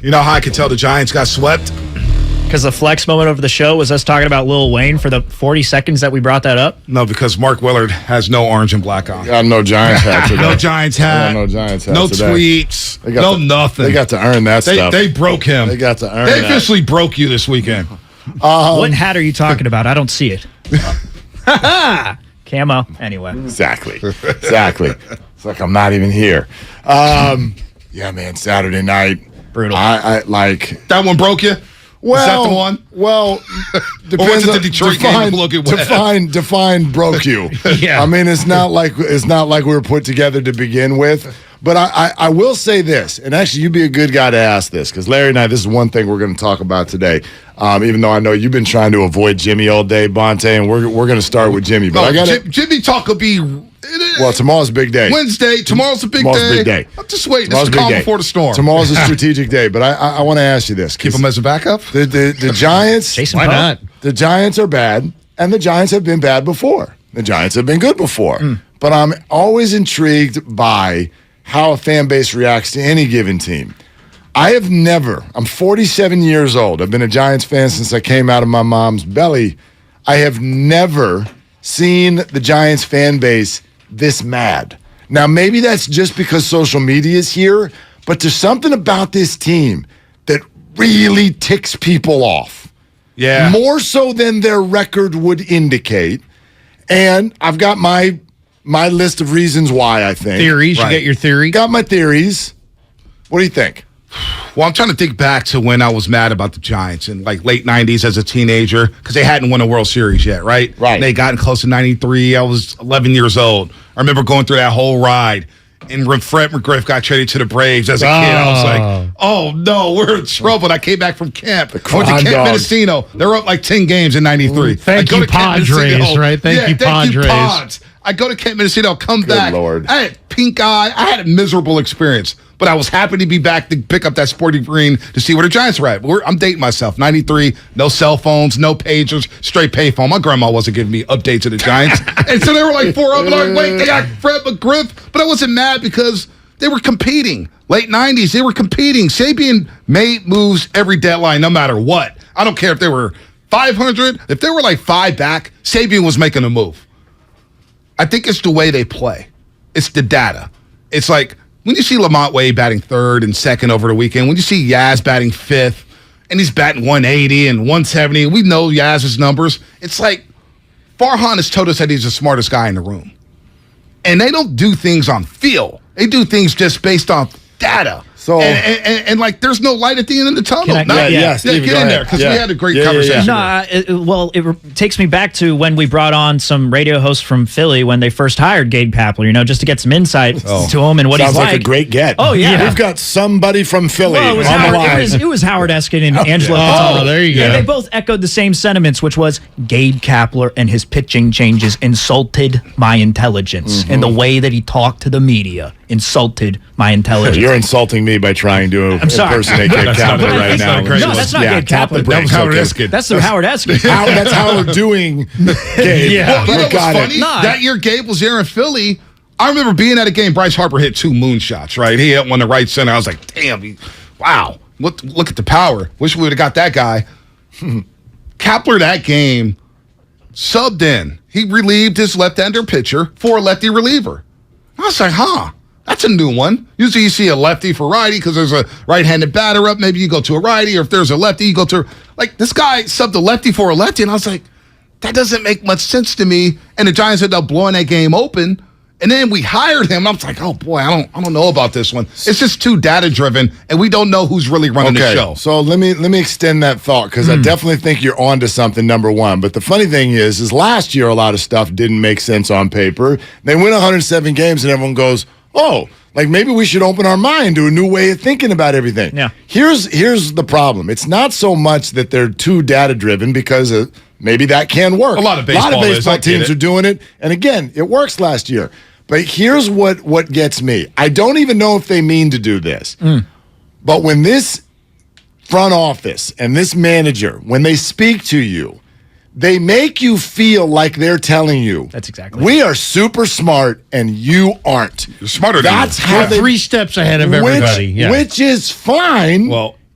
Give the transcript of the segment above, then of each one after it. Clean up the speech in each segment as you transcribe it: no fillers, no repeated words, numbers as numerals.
You know how I could tell the Giants got swept? Because the flex moment of the show was us talking about Lil Wayne for the 40 seconds that we brought that up? No, because Mark Willard has no orange and black on. Got no Giants hat today. No Giants hat. No Giants hat No today. tweets. No nothing. They got to earn that stuff. They broke him. They got to earn They that. officially broke you this weekend. What hat are you talking about? I don't see it. Camo. Anyway. Exactly. It's like I'm not even here. Yeah, man, Saturday night. Brutal. I like... That one broke you? Well, is that the one? Well, depends the Detroit game look at what? Define broke you. Yeah. I mean, it's not like we were put together to begin with. But I will say this, and actually you'd be a good guy to ask this, because Larry and I, this is one thing we're going to talk about today. Even though I know you've been trying to avoid Jimmy all day, Bonte, and we're going to start with Jimmy. But Jimmy talk will be. Well, tomorrow's a big day. Wednesday. Tomorrow's a big day. I'm just waiting. It's calm before the storm. Tomorrow's a strategic day. But I want to ask you this. Keep him as a backup? The Giants. Jason Why Poe? not? The Giants are bad, and the Giants have been bad before. The Giants have been good before. But I'm always intrigued by how a fan base reacts to any given team. I'm 47 years old. I've been a Giants fan since I came out of my mom's belly. I have never seen the Giants fan base this mad. Now, maybe that's just because social media is here, but there's something about this team that really ticks people off. Yeah. More so than their record would indicate. And I've got my list of reasons why, I think. Theories. Right. You get your theory? Got my theories. What do you think? Well, I'm trying to think back to when I was mad about the Giants in like late 90s as a teenager because they hadn't won a World Series yet, right? Right. They gotten close to 93. I was 11 years old. I remember going through that whole ride. And when Fred McGriff got traded to the Braves as a kid, I was like, oh, no, we're in trouble. And I came back from camp. I went to Camp Mendocino. They were up like 10 games in 93. Thank you, Padres, right? Thank you, Padres. I go to Camp Mendocino, come back. Lord. I had pink eye. I had a miserable experience. But I was happy to be back to pick up that sporting green to see where the Giants were at. I'm dating myself. 93, no cell phones, no pagers, straight payphone. My grandma wasn't giving me updates of the Giants. And so they were like 4 up. And I'm like, wait, they got Fred McGriff. But I wasn't mad because they were competing. Late 90s, they were competing. Sabian made moves every deadline, no matter what. I don't care if they were 500. If they were like 5 back, Sabian was making a move. I think it's the way they play. It's the data. It's like, when you see Lamont Wade batting 3rd and 2nd over the weekend, when you see Yaz batting 5th, and he's batting 180 and 170, we know Yaz's numbers. It's like Farhan has told us that he's the smartest guy in the room. And they don't do things on feel. They do things just based on data. So and like there's no light at the end of the tunnel. Can I- Steve, get in there because we had a great conversation. No, it takes me back to when we brought on some radio hosts from Philly when they first hired Gabe Kapler, just to get some insight to him and what Sounds he's like a great get. Oh, yeah. We've got somebody from Philly Well, it was on the Howard, line. it was Howard Eskin and Angelo Oh, Catani. there you go. And they both echoed the same sentiments, which was Gabe Kapler and his pitching changes insulted my intelligence. And the way that he talked to the media insulted my intelligence. You're insulting me by trying to impersonate Gabe Kapler right now. No, that's not Gabe Kapler. That was Howard Eskin. That's the Howard Eskin. That's how we're doing, Gabe. Well, you know what's got funny? it. That year Gabe was there in Philly. I remember being at a game. Bryce Harper hit 2 moonshots, right? He hit one to right center. I was like, damn, wow. Look at the power. Wish we would have got that guy. Kapler that game subbed in. He relieved his left-hander pitcher for a lefty reliever. I was like, that's a new one. Usually you see a lefty for righty because there's a right-handed batter up. Maybe you go to a righty, or if there's a lefty, you go to... Like, this guy subbed a lefty for a lefty, and I was like, that doesn't make much sense to me. And the Giants ended up blowing that game open. And then we hired him. I was like, oh, boy, I don't know about this one. It's just too data-driven, and we don't know who's really running the show. So let me extend that thought, because I definitely think you're onto something, number one. But the funny thing is last year a lot of stuff didn't make sense on paper. They win 107 games, and everyone goes, oh, like maybe we should open our mind to a new way of thinking about everything. Yeah. Here's the problem. It's not so much that they're too data-driven, because maybe that can work. A lot of baseball teams are doing it. And again, it works last year. But here's what gets me. I don't even know if they mean to do this. But when this front office and this manager, when they speak to you, They make you feel like they're telling you. That's exactly we are super smart and you aren't. You're smarter than That's you. how They're 3 steps ahead of everybody. Which is fine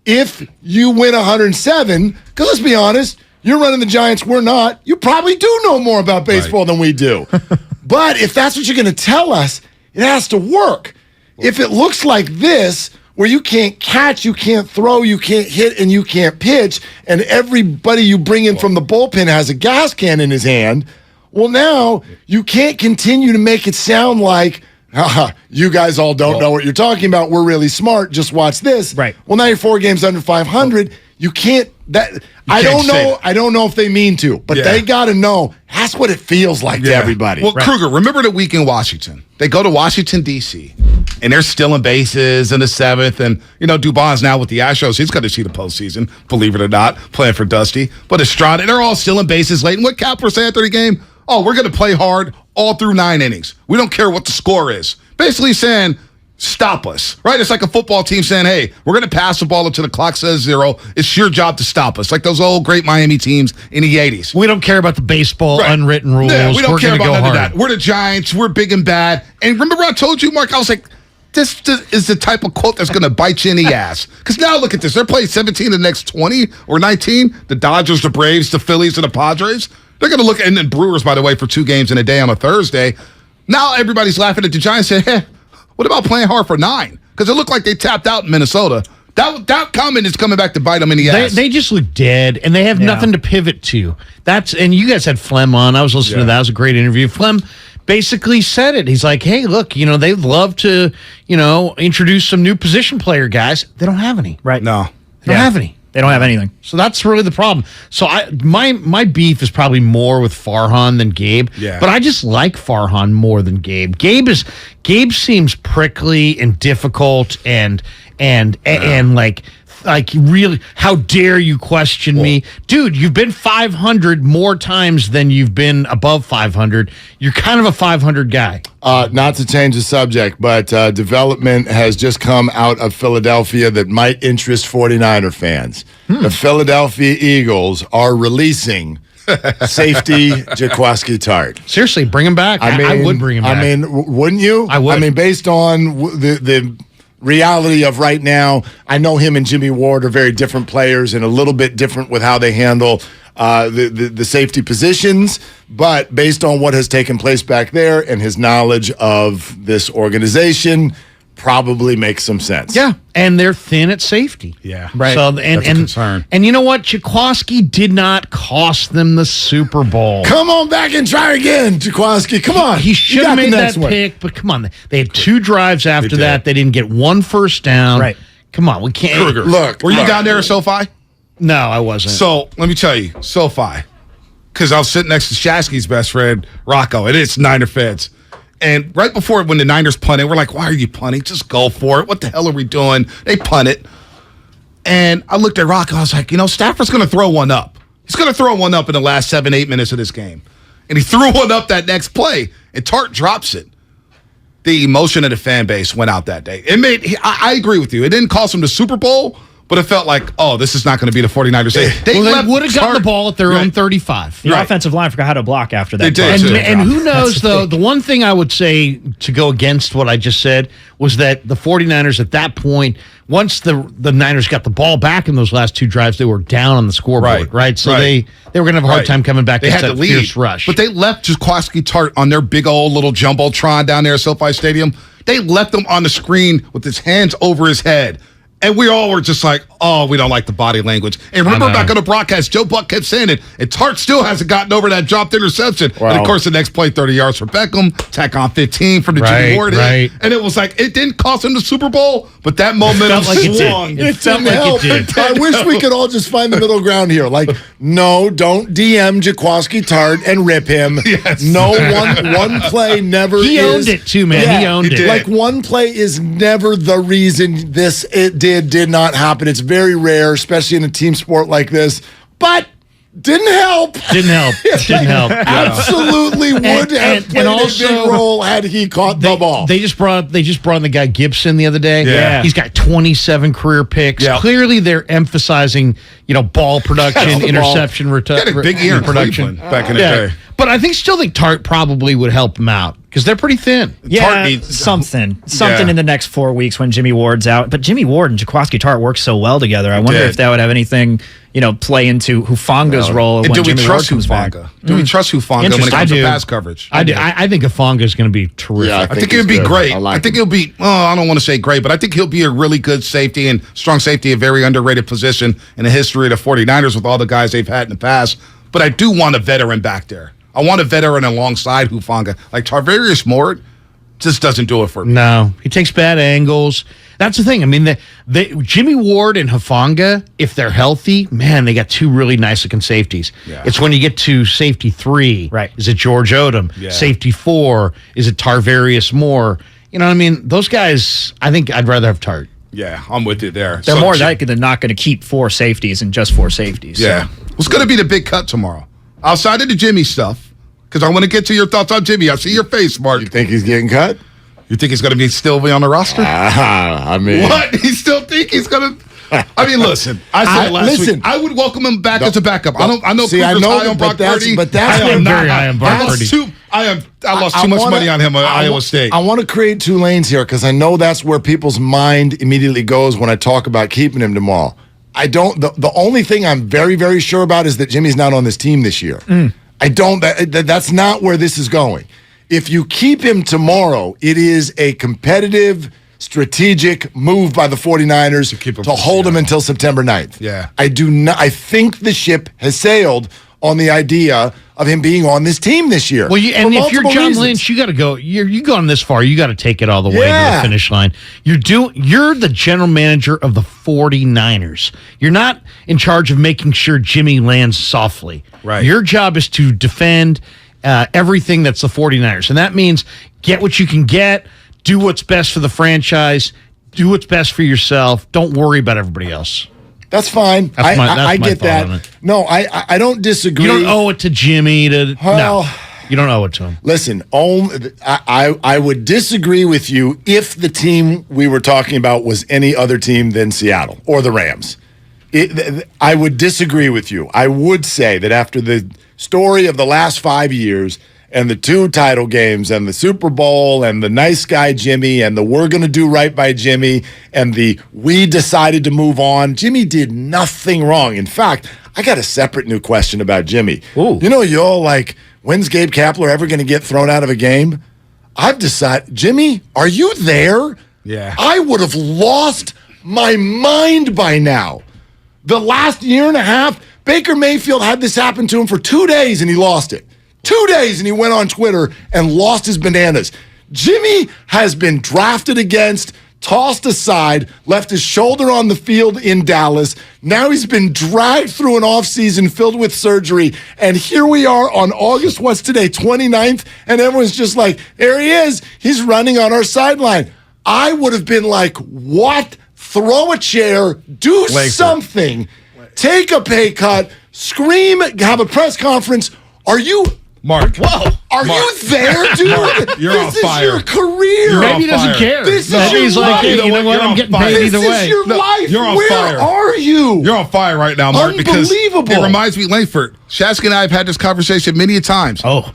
if you win 107. Because let's be honest, you're running the Giants, we're not. You probably do know more about baseball than we do. But if that's what you're going to tell us, it has to work. If it looks like this, where you can't catch, you can't throw, you can't hit, and you can't pitch, and everybody you bring in from the bullpen has a gas can in his hand, well, now you can't continue to make it sound like, you guys all don't know what you're talking about. We're really smart. Just watch this. Right. Well, now you're 4 games under 500. You can't. I don't know. I don't know if they mean to, but they got to know that's what it feels like to everybody. Well, Kreuger, remember the week in Washington? They go to Washington, D.C., and they're stealing bases in the 7th. And, Dubon's now with the Astros. He's going to see the postseason, believe it or not, playing for Dusty. But Estrada, they're all stealing bases late. And what Kapler said after the game? Oh, we're going to play hard all through 9 innings. We don't care what the score is. Basically saying, stop us, right? It's like a football team saying, hey, we're going to pass the ball until the clock says 0. It's your job to stop us, like those old great Miami teams in the 80s. We don't care about the baseball unwritten rules. Yeah, we don't care about none of hard. that. We're the Giants. We're big and bad. And remember I told you, Mark, I was like, this is the type of quote that's going to bite you in the ass. Because now look at this. They're playing 17 the next 20 or 19. The Dodgers, the Braves, the Phillies, and the Padres. They're going to look, and then Brewers, by the way, for 2 games in a day on a Thursday. Now everybody's laughing at the Giants saying, hey, what about playing hard for 9? Because it looked like they tapped out in Minnesota. That comment is coming back to bite them in the ass. They just look dead, and they have nothing to pivot to. And you guys had Flem on. I was listening to that. It was a great interview. Flem basically said it. He's like, hey, look, they'd love to, introduce some new position player guys. They don't have any. Right. No. They don't have any. They don't have anything. So that's really the problem. So my beef is probably more with Farhan than Gabe. Yeah. But I just like Farhan more than Gabe. Gabe seems prickly and difficult and like really, how dare you question me? Dude, you've been 500 more times than you've been above 500. You're kind of a 500 guy. Not to change the subject, but development has just come out of Philadelphia that might interest 49er fans. The Philadelphia Eagles are releasing safety Jaquiski Tart. Seriously, bring him back. I would bring him back. I mean, wouldn't you? I would. I mean, based on the reality of right now, I know him and Jimmy Ward are very different players and a little bit different with how they handle the safety positions, but based on what has taken place back there and his knowledge of this organization, probably makes some sense. Yeah, and they're thin at safety. Yeah, right. So That's a concern. And you know what? Jaquiski did not cost them the Super Bowl. Come on back and try again, Jaquiski. Come on. He should have made that pick, but come on. They had 2 drives after that. They didn't get 1 first down. Right. Come on, we can't. Kreuger, Look, were you down there at SoFi? No, I wasn't. So let me tell you, SoFi, because I was sitting next to Shasky's best friend, Rocco, and it's Niner fans. And right before when the Niners punted, we're like, why are you punting? Just go for it. What the hell are we doing? They punted. And I looked at Rocco. I was like, Stafford's going to throw one up. He's going to throw one up in the last 7-8 minutes of this game. And he threw one up that next play, and Tart drops it. The emotion of the fan base went out that day. I agree with you. It didn't cost him the Super Bowl, but it felt like, this is not going to be the 49ers. They would have gotten the ball at their own 35. The offensive line forgot how to block after that. They did. And who knows, though, the one thing I would say to go against what I just said was that the 49ers at that point, once the Niners got the ball back in those last 2 drives, they were down on the scoreboard, right? So they were going to have a hard time coming back against that fierce rush. But they left Jaquiski Tart on their big old little Jumbotron down there at SoFi Stadium. They left him on the screen with his hands over his head. And we all were just like, we don't like the body language. And remember back on the broadcast, Joe Buck kept saying it, and Tart still hasn't gotten over that dropped interception. Wow. And, of course, the next play, 30 yards for Beckham, tack on 15 from the Jimmy Ward hit. And it was like, it didn't cost him the Super Bowl, but that momentum swung. It felt like it did. I wish we could all just find the middle ground here. Like, no, don't DM Jaquiski Tart and rip him. Yes. No, one play never He is. owned it, too, man. Yeah, he owned it. Like, one play is never the reason it did not happen. It's very rare, especially in a team sport like this. But Didn't help. Didn't help. Absolutely would have played and a also, big role had he caught the ball. They just brought in the guy Gibson the other day. Yeah. He's got 27 career picks. Yeah. Clearly, they're emphasizing ball production, interception, Got a big ear in production back in the day. But I think Tart probably would help him out because they're pretty thin. Yeah, something in the next 4 weeks when Jimmy Ward's out. But Jimmy Ward and Jaquiski Tart work so well together. I wonder if that would have anything, play into Hufanga's role when Jimmy Ward comes back. Do we trust Hufanga when it comes to pass coverage? I think Hufanga is going to be terrific. Yeah, I think it would be great. I think he'll be, I don't want to say great, but I think he'll be a really good safety and strong safety, a very underrated position in the history of the 49ers with all the guys they've had in the past. But I do want a veteran back there. I want a veteran alongside Hufanga. Like Tarvarius Moore just doesn't do it for me. No, he takes bad angles. That's the thing. I mean, Jimmy Ward and Hufanga, if they're healthy, man, they got two really nice-looking safeties. Yeah. It's when you get to safety 3. Right. Is it George Odom? Yeah. Safety 4. Is it Tarvarius Moore? You know what I mean? Those guys, I think I'd rather have Tart. Yeah, I'm with you there. They're more likely than not going to keep 4 safeties and just 4 safeties. Yeah. What's going to be the big cut tomorrow? Outside of the Jimmy stuff, because I want to get to your thoughts on Jimmy. I see your face, Mark. You think he's getting cut? You think he's going to still be on the roster? I mean, What? You still think he's going to? I mean, listen. I said last week. I would welcome him back as a backup. I know. See, Kruger's I know, high on Brock Purdy. but that's I am what- not very high on Brock Purdy. I lost too much money on him at Iowa State. I want to create 2 lanes here because I know that's where people's mind immediately goes when I talk about keeping him tomorrow. I don't. The only thing I'm very, very sure about is that Jimmy's not on this team this year. I don't. That's not where this is going. If you keep him tomorrow, it is a competitive, strategic move by the 49ers to hold him until September 9th. Yeah. I do not. I think the ship has sailed on the idea of him being on this team this year. Well, and for if you're multiple John reasons. Lynch, you got to go. You're going this far. You got to take it all the way to Yeah. the finish line. You're the general manager of the 49ers. You're not in charge of making sure Jimmy lands softly. Right. Your job is to defend everything that's the 49ers, and that means get what you can get, do what's best for the franchise, do what's best for yourself. Don't worry about everybody else. That's fine. That's my I get thought on that. it. No, I don't disagree. You don't owe it to Jimmy to Well, no. You don't owe it to him. Listen, I would disagree with you if the team we were talking about was any other team than Seattle or the Rams. I would disagree with you. I would say that after the story of the last 5 years and the 2 title games and the Super Bowl and the nice guy Jimmy and the we're going to do right by Jimmy and the we decided to move on, Jimmy did nothing wrong. In fact, I got a separate new question about Jimmy. Ooh. You know, y'all like, when's Gabe Kapler ever going to get thrown out of a game? I've decided, Jimmy, are you there? Yeah. I would have lost my mind by now. The last year and a half, Baker Mayfield had this happen to him for 2 days and he lost it. 2 days and he went on Twitter and lost his bananas. Jimmy has been drafted against, tossed aside, left his shoulder on the field in Dallas. Now he's been dragged through an offseason filled with surgery. And here we are on August, what's today, 29th? And everyone's just like, there he is. He's running on our sideline. I would have been like, what? Throw a chair, do something, take a pay cut, scream, have a press conference. Are you... Mark. Whoa. Are you there, dude? Mark, you're on this fire. is your career. You're Maybe on he doesn't fire. care. This is Maybe your he's like, life. hey, you know what? You're I'm on getting fire. paid This either way. is your life. You're on Where fire. are you? You're on fire right now, Mark. Because Unbelievable. it reminds me, Langford, Shasky and I have had this conversation many a times. Oh.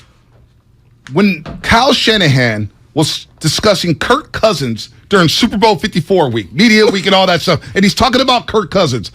When Kyle Shanahan was discussing Kirk Cousins during Super Bowl 54 week, media week and all that stuff, and he's talking about Kirk Cousins.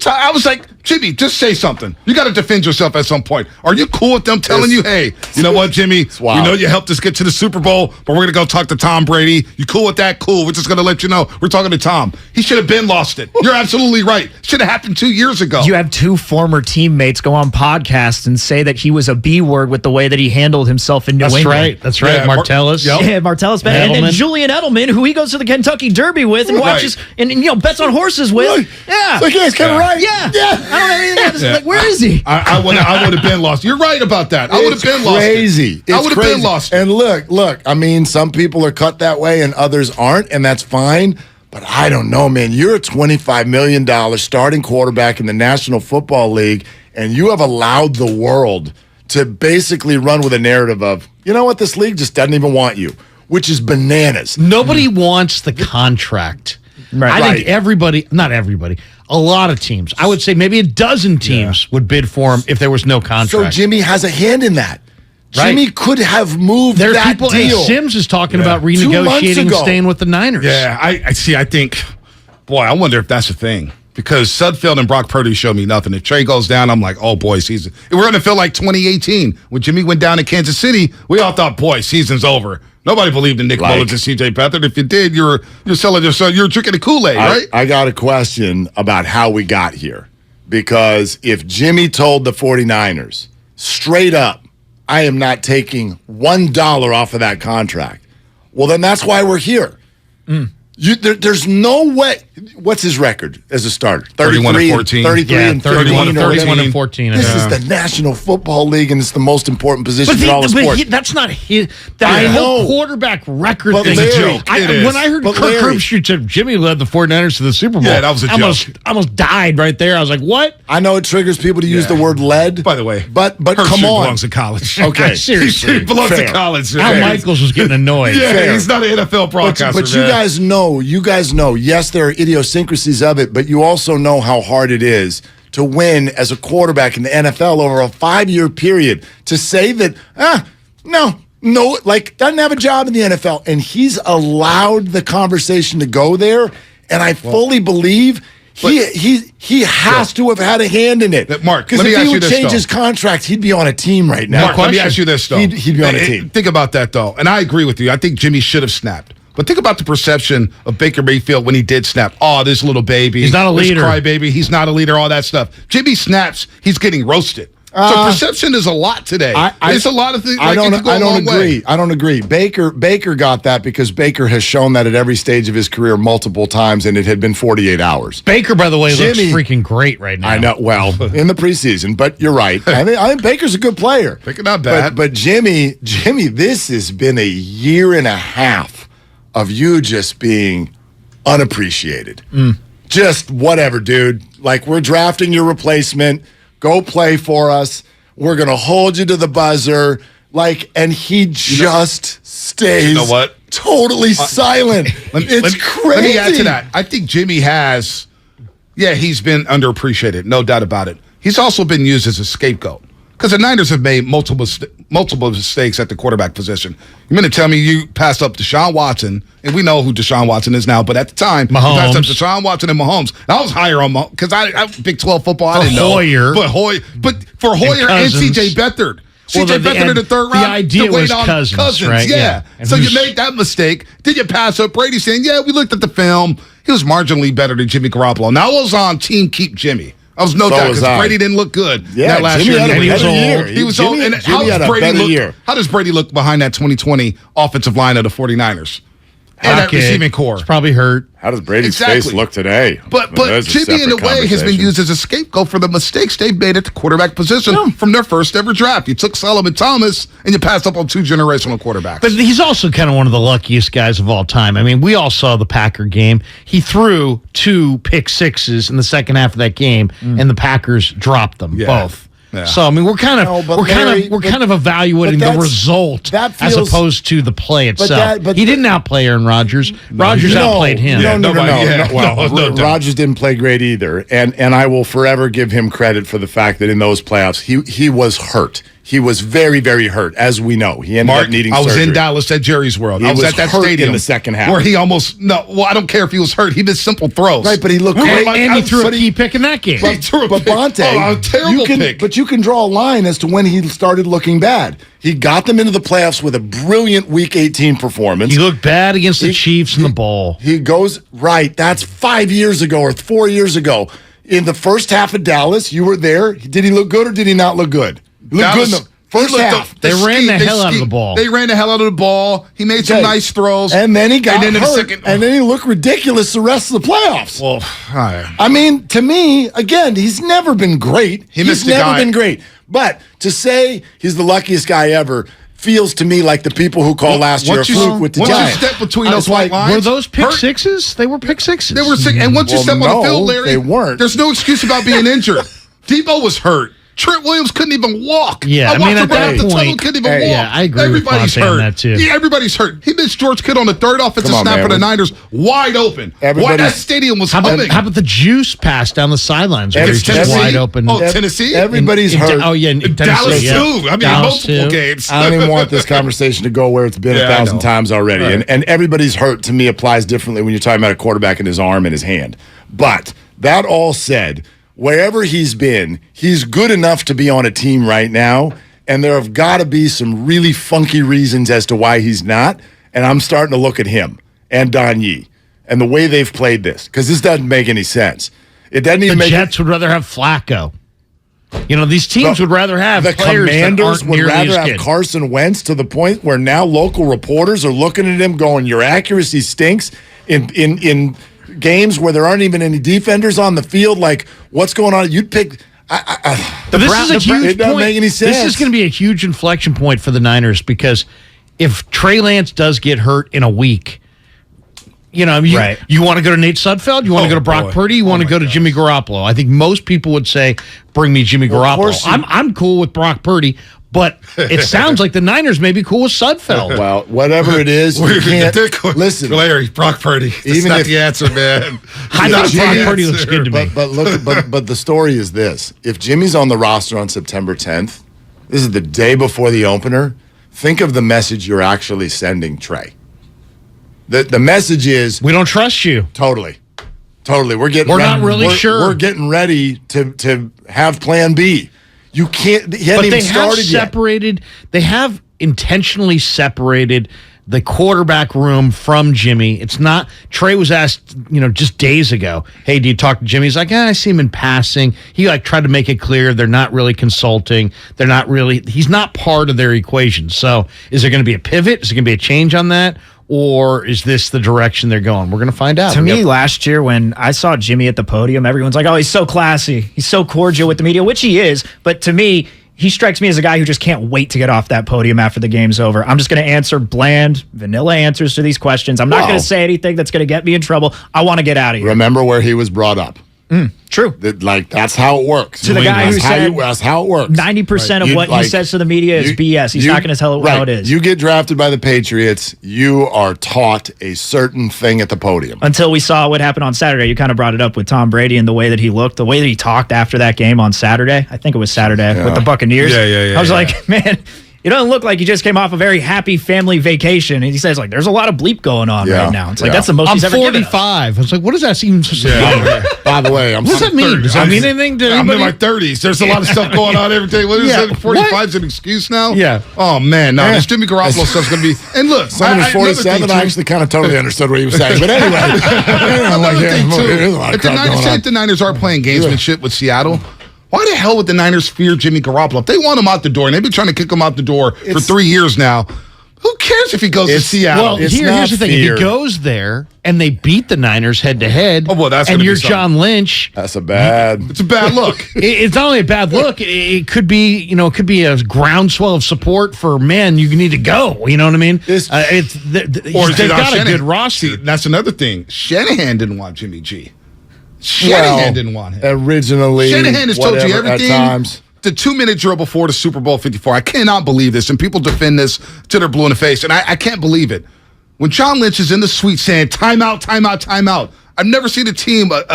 I was like, Jimmy, just say something. You got to defend yourself at some point. Are you cool with them telling you, hey, you know what, Jimmy? We know you helped us get to the Super Bowl, but we're going to go talk to Tom Brady. You cool with that? Cool. We're just going to let you know we're talking to Tom. He should have been lost it. You're absolutely right. Should have happened 2 years ago. You have 2 former teammates go on podcasts and say that he was a B word with the way that he handled himself in New England. That's right. Yeah, Martellus. Yeah, Martellus, and Edelman. Julian Edelman, who he goes to the Kentucky Derby with and watches and bets on horses with. Look, Yeah, Look, he's kind of right. yeah. I don't have anything else. Yeah. Like, where is he? I would have been lost. You're right about that. I would have been lost. Crazy. I would have been lost. And look. I mean, some people are cut that way and others aren't, and that's fine. But I don't know, man. You're a $25 million starting quarterback in the National Football League, and you have allowed the world to basically run with a narrative of, you know what, this league just doesn't even want you, which is bananas. Nobody wants the contract. Right. I think not everybody, a lot of teams. I would say maybe a dozen teams would bid for him if there was no contract. So Jimmy has a hand in that. Right. Jimmy could have moved There are that people. deal. Sims is talking about 2 months renegotiating, ago. staying with the Niners. Yeah, I see. I think, boy, I wonder if that's a thing. Because Sudfeld and Brock Purdy show me nothing. If Trey goes down, I'm like, oh, boy, season. We're going to feel like 2018. When Jimmy went down to Kansas City, we all thought, boy, season's over. Nobody believed in Nick Mullins and C.J. Beathard. If you did, you're selling yourself. You're drinking the Kool-Aid, right? I got a question about how we got here. Because if Jimmy told the 49ers, straight up, I am not taking $1 off of that contract, well, then that's why we're here. There's no way. What's his record as a starter? 31 and 14. 33 and 31 and 31 and 14. This is the National Football League, and it's the most important position in all of sports. That's not his. That whole quarterback record But thing. Larry, When I heard Kirk Herbstreit said Jimmy led the 49ers to the Super Bowl, Yeah, that was a joke. I almost died right there. I was like, what? I know it triggers people to use the word led. By the way, but Herbstreit come on. belongs to college. Okay. Seriously. He belongs Fair. to college. Al Michaels was getting annoyed. Yeah, Fair. he's not an NFL broadcaster. But you guys know, yes, there are idiosyncrasies of it, but you also know how hard it is to win as a quarterback in the NFL over a 5-year period. To say that, no, like, doesn't have a job in the NFL, and he's allowed the conversation to go there, and I fully believe he has to have had a hand in it. Mark, because let me if ask he you would this, change though. his contract, he'd be on a team right now. Mark, let me ask you this, though. He'd be on a team. Think about that, though. And I agree with you. I think Jimmy should have snapped. But think about the perception of Baker Mayfield when he did snap. Oh, this little baby. He's not a leader. This crybaby. He's not a leader, all that stuff. Jimmy snaps, he's getting roasted. So perception is a lot today. There's a lot of things. I don't agree. I don't agree. Baker got that because Baker has shown that at every stage of his career multiple times, and it had been 48 hours. Baker, by the way, looks Jimmy- freaking great right now. I know. Well, in the preseason, but you're right. I think Baker's a good player. Baker not bad. But Jimmy, this has been a year and a half of you just being unappreciated. Just whatever, dude. Like, we're drafting your replacement. Go play for us. We're going to hold you to the buzzer. Like, and he just stays You know what? totally silent. It's crazy. Let me add to that. I think Jimmy has, he's been underappreciated, no doubt about it. He's also been used as a scapegoat because the Niners have made multiple mistakes at the quarterback position. You're going to tell me you passed up Deshaun Watson, and we know who Deshaun Watson is now, but at the time, you passed up Deshaun Watson and Mahomes. And I was higher on Mahomes because I Big 12 football, I didn't know. But for Hoyer and C.J. Beathard. C.J. Beathard in the third round. The idea was Cousins, right? Yeah. And So you made that mistake. Then you pass up Brady saying, we looked at the film. He was marginally better than Jimmy Garoppolo. Now I was on team keep Jimmy. I was no doubt because Brady didn't look good that last Jimmy year. had a He was better old. year. He was Jimmy- old. And Jimmy had a better year. How does Brady look behind that 2020 offensive line of the 49ers? And that receiving core. He's probably hurt. How does Brady's face look today? But Jimmy, in a way, has been used as a scapegoat for the mistakes they've made at the quarterback position from their first ever draft. You took Solomon Thomas, and you passed up on 2 generational quarterbacks. But he's also kind of one of the luckiest guys of all time. I mean, we all saw the Packer game. He threw 2 pick sixes in the second half of that game, and the Packers dropped them both. Yeah. So I mean, we're kind of evaluating the result as opposed to the play itself. He didn't outplay Aaron Rodgers. Rodgers outplayed him. No. Rodgers didn't play great either, and I will forever give him credit for the fact that in those playoffs he was hurt. He was very, very hurt, as we know. He ended up needing surgery. I was in Dallas at Jerry's World. I was at that hurt stadium in the second half. where he almost I don't care if he was hurt. He missed simple throws. Right, but he looked great. And he threw a key pick in that game. But Bonte, a terrible pick. But you can draw a line as to when he started looking bad. He got them into the playoffs with a brilliant Week 18 performance. He looked bad against the Chiefs in the bowl. He goes, that's 5 years ago or 4 years ago. In the first half of Dallas, you were there. Did he look good or did he not look good? He looked good in the first half. They ran the hell out of the ball. They ran the hell out of the ball. He made some nice throws. And then he got hurt. And then he looked ridiculous the rest of the playoffs. Well, I mean, to me, again, he's never been great. He's never been great. But to say he's the luckiest guy ever feels to me like the people who call last year a fluke with the Giants. Once you step between those white lines. Were those pick sixes? They were pick sixes. They were six. And once you step on the field, Larry, they weren't. There's no excuse about being injured. Debo was hurt. Trent Williams couldn't even walk. Yeah, I mean, at that the point, tunnel couldn't even walk. Yeah, I agree Everybody's with Fonte hurt. on that too. Yeah, everybody's hurt. He missed George Kittle on the third offensive snap for the Niners, wide open. That stadium was humming. How about the juice pass down the sidelines? It's just wide open. Oh, Tennessee? Everybody's hurt. In Dallas, Tennessee, too. I mean, multiple games. I don't even want this conversation to go where it's been 1,000 times already. Right. And everybody's hurt, to me, applies differently when you're talking about a quarterback in his arm and his hand. But that all said, wherever he's been, he's good enough to be on a team right now, and there have got to be some really funky reasons as to why he's not, and I'm starting to look at him and Don Yee and the way they've played this, because this doesn't make any sense. It doesn't even make Jets would rather have Flacco. These teams would rather have the players Commanders that would rather have good. Carson Wentz, to the point where now local reporters are looking at him going, your accuracy stinks in games where there aren't even any defenders on the field. Like, what's going on? You'd pick. This is a huge it doesn't make any sense. This is going to be a huge inflection point for the Niners, because if Trey Lance does get hurt in a week, you want to go to Nate Sudfeld? You want to go to Brock Purdy? You want to go to Jimmy Garoppolo? I think most people would say, bring me Jimmy Garoppolo. I'm cool with Brock Purdy, but it sounds like the Niners may be cool with Sudfeld. Well, whatever it is, you can't listen. Larry, Brock Purdy. That's not the answer, man. I thought Brock Purdy looks good to me. But the story is this: if Jimmy's on the roster on September 10th, this is the day before the opener. Think of the message you're actually sending Trey. The message is, we don't trust you. Totally. We're not really sure. We're getting ready to have Plan B. You can't. He hadn't even started yet. They have intentionally separated the quarterback room from Jimmy. It's not. Trey was asked, just days ago, "Hey, do you talk to Jimmy?" He's like, "I see him in passing." He tried to make it clear they're not really consulting. They're not really. He's not part of their equation. So, is there going to be a pivot? Is there going to be a change on that? Or is this the direction they're going? We're going to find out. To me, last year when I saw Jimmy at the podium, everyone's like, oh, he's so classy. He's so cordial with the media, which he is. But to me, he strikes me as a guy who just can't wait to get off that podium after the game's over. I'm just going to answer bland, vanilla answers to these questions. I'm not going to say anything that's going to get me in trouble. I want to get out of here. Remember where he was brought up. True. That's how it works. To the guy who said that's how it works. 90% of what he says to the media is BS. He's not going to tell it how it is. You get drafted by the Patriots, you are taught a certain thing at the podium. Until we saw what happened on Saturday. You kind of brought it up with Tom Brady and the way that he looked, the way that he talked after that game on Saturday. I think it was Saturday with the Buccaneers. Yeah. I was like, man, you don't look like you just came off a very happy family vacation. And he says, like, there's a lot of bleep going on right now. It's like, that's the most he's ever given us. 45. I was like, what does that seem to say? By the way, what does that mean? Does that mean anything to I'm anybody? in my 30s. There's a lot of stuff going on every day. What is it? 45 is an excuse now? Yeah. Oh, man. No, this Jimmy Garoppolo stuff's going to be. And look, someone who's 47, I actually kind of totally understood what he was saying. But anyway. If the Niners are playing gamesmanship with Seattle, why the hell would the Niners fear Jimmy Garoppolo? If they want him out the door, and they've been trying to kick him out the door for 3 years now, who cares if he goes to Seattle? Well, here's the thing. If he goes there and they beat the Niners head-to-head, and you're John Lynch, it's a bad look. It's not only a bad look. It could be, a groundswell of support for, man, you need to go. You know what I mean? They've got a good roster. That's another thing. Shanahan didn't want Jimmy G. Shanahan didn't want him. Originally, Shanahan has told you everything. At times. The 2-minute drill before the Super Bowl 54. I cannot believe this, and people defend this till they're blue in the face, and I can't believe it. When John Lynch is in the suite saying, timeout, timeout, timeout, I've never seen a team of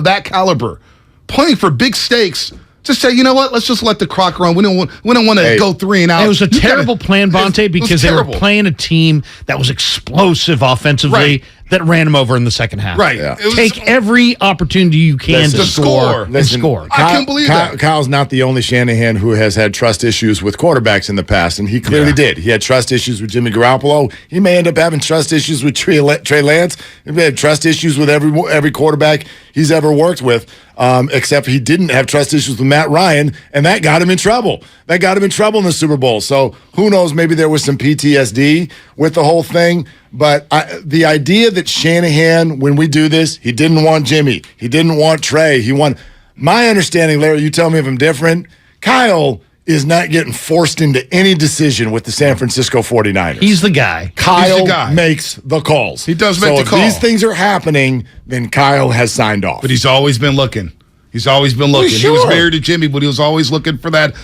that caliber playing for big stakes to say, you know what, let's just let the clock run. We don't want to go 3 and out. It was a terrible plan, Bonte, because they were playing a team that was explosive offensively that ran them over in the second half. Right. Yeah. Take every opportunity you can to score. Score. I can't believe that. Kyle's not the only Shanahan who has had trust issues with quarterbacks in the past, and he clearly did. He had trust issues with Jimmy Garoppolo. He may end up having trust issues with Trey Lance. He may have trust issues with every quarterback he's ever worked with, except he didn't have trust issues with Matt Ryan, and that got him in trouble. That got him in trouble in the Super Bowl. So who knows, maybe there was some PTSD with the whole thing. But the idea that Shanahan, when we do this, he didn't want Jimmy. He didn't want Trey. He wanted. My understanding, Larry, you tell me if I'm different, Kyle is not getting forced into any decision with the San Francisco 49ers. He's the guy. Kyle makes the calls. He does make the calls. If these things are happening, then Kyle has signed off. But he's always been looking. He's always been looking. Sure. He was married to Jimmy, but he was always looking for that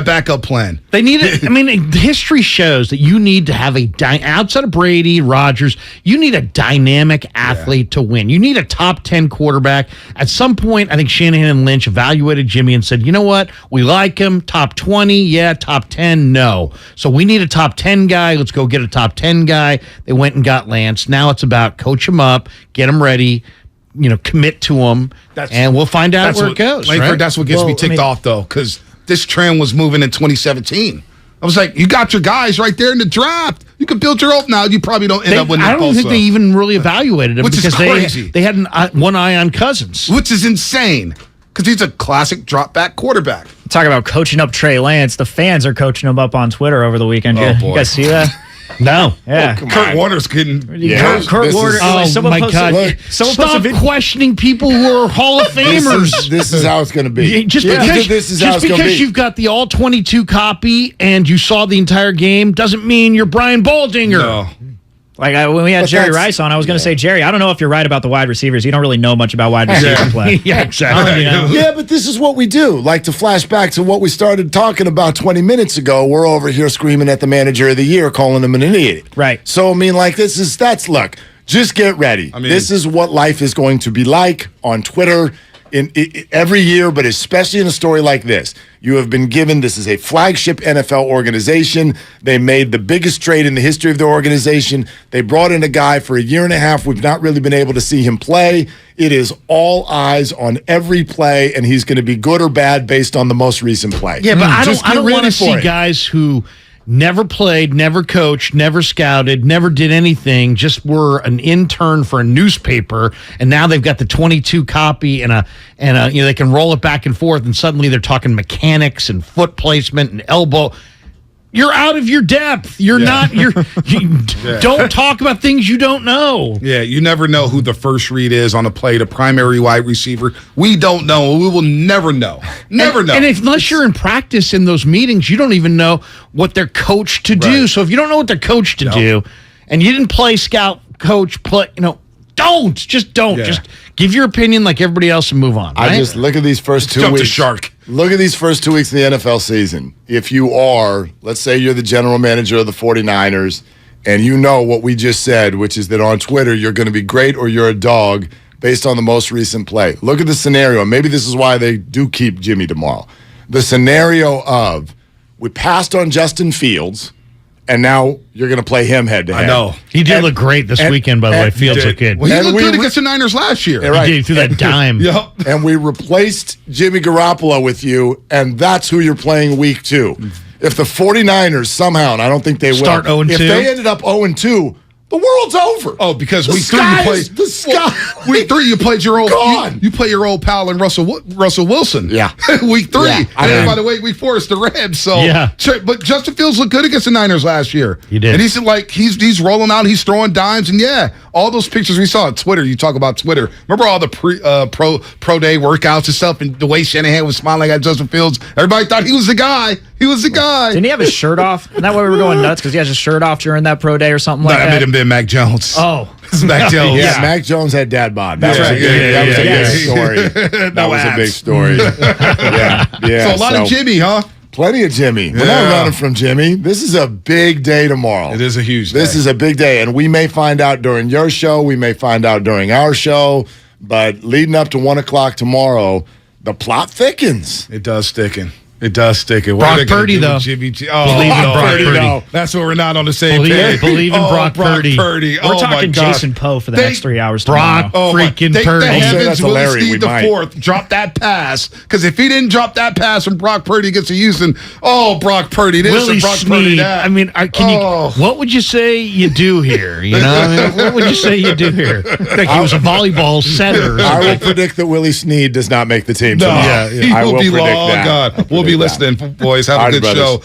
backup plan. They need it. I mean, history shows that you need to have outside of Brady, Rodgers, you need a dynamic athlete to win. You need a top 10 quarterback. At some point, I think Shanahan and Lynch evaluated Jimmy and said, you know what? We like him. Top 20, yeah. Top 10, no. So we need a top 10 guy. Let's go get a top 10 guy. They went and got Lance. Now it's about coach him up, get him ready, commit to him, and we'll find out where it goes. Langford, right? that's what gets me ticked off, though, because this trend was moving in 2017. I was like, you got your guys right there in the draft. You can build your own. Now, you probably don't end up with Nick I don't think Bosa, they even really evaluated him Which is because crazy. they had one eye on Cousins. which is insane because he's a classic drop-back quarterback. Talk about coaching up Trey Lance. The fans are coaching him up on Twitter over the weekend. Oh, You boy. guys see that? No. Yeah. Kurt Warner's getting... Kurt Warner. Oh, someone my posted- God. Look, someone Stop posted a video. questioning people who are Hall of Famers. This is how it's going to be. Just Yeah. because, This is how it's gonna be. you've got the all 22 copy and you saw the entire game doesn't mean you're Brian Baldinger. No. Like when we had But Jerry that's- Rice on, I was going to say, Jerry, I don't know if you're right about the wide receivers. You don't really know much about wide receiver play. Yeah, exactly. Yeah, but this is what we do. Like, to flash back to what we started talking about 20 minutes ago, we're over here screaming at the manager of the year, calling him an idiot. Right. So, I mean, like, look, just get ready. I mean- this is what life is going to be like on Twitter every year, but especially in a story like this. You have been given, this is a flagship NFL organization. They made the biggest trade in the history of the organization. They brought in a guy for a year and a half. We've not really been able to see him play. It is all eyes on every play, and he's going to be good or bad based on the most recent play. Yeah, but Just I get don't ready want to for see it. guys who never played, never coached, never scouted, never did anything, just were an intern for a newspaper, and now they've got the 22 copy and they can roll it back and forth, and suddenly they're talking mechanics and foot placement and elbow. You're out of your depth. You're not. You don't talk about things you don't know. Yeah, you never know who the first read is on a play, the primary wide receiver. We don't know. We will never know. Never know. And unless you're in practice in those meetings, you don't even know what they're coached to do. Right. So if you don't know what they're coached to do, and you didn't play scout, coach, don't. Just don't. Yeah. Just give your opinion like everybody else and move on. Right? I just look at these first 2 Jump the weeks. shark. Look at these first 2 weeks of the NFL season. If you are, let's say you're the general manager of the 49ers, and you know what we just said, which is that on Twitter you're going to be great or you're a dog based on the most recent play. Look at the scenario. Maybe this is why they do keep Jimmy tomorrow. The scenario of we passed on Justin Fields, and now you're going to play him head to head. I know. he did look great this weekend, by the way. Fields looked good. Well, he And looked we good re- against the Niners last year. Yeah, right. He did through that dime. Yep. And we replaced Jimmy Garoppolo with you, and that's who you're playing week 2. If the 49ers somehow, and I don't think they Start will, 0-2. if they ended up 0-2, the world's over. Oh, because The week 3 sky you played is- the sky- Week 3 you played your old Gone. you play your old pal and Russell Wilson. Yeah. Week 3. Yeah. And then, by the way, week 4 is the Rams. So Yeah. but Justin Fields looked good against the Niners last year. He did. And he's rolling out, he's throwing dimes, and all those pictures we saw on Twitter. You talk about Twitter. Remember all the pro day workouts and stuff, and the way Shanahan was smiling at Justin Fields. Everybody thought he was the guy. He was the guy. Didn't he have his shirt off? Isn't that why we were going nuts? Because he has his shirt off during that pro day or something like That that? made him been Mac Jones. Oh. It's Mac Jones. Yeah, Mac Jones had dad bod. That That's was right. that was a Yeah. big story. That was a big abs. story. Yeah. So a lot of Jimmy, huh? Plenty of Jimmy. We're not Yeah. running from Jimmy. This is a big day tomorrow. It is a huge day. This is a big day, and we may find out during your show. We may find out during our show. But leading up to 1 o'clock tomorrow, the plot thickens. It does sticking. It does stick. What Brock are they gonna Purdy, do with though. Jimmy G? Believe in no. Brock Purdy. No. That's where we're not on the same Believe- page. believe in Brock Purdy. We're Oh, my talking gosh. Jason Poe for the They- next 3 hours Brock tomorrow. freaking Thank Purdy. the Don't say heavens that's Willie Larry, Snead we the might. fourth dropped that pass, because if he didn't drop that pass when Brock Purdy gets to Houston, Brock Purdy this Willie and Brock Purdy Snead. that. I mean, what would you say you do here? You know, I mean, what would you say you do here? Like he was a volleyball setter. Or I something. will predict that Willie Snead does not make the team no, tomorrow. he I will be predict long that. gone. We'll be predict that. listening, boys. Have All a right, good brothers. show.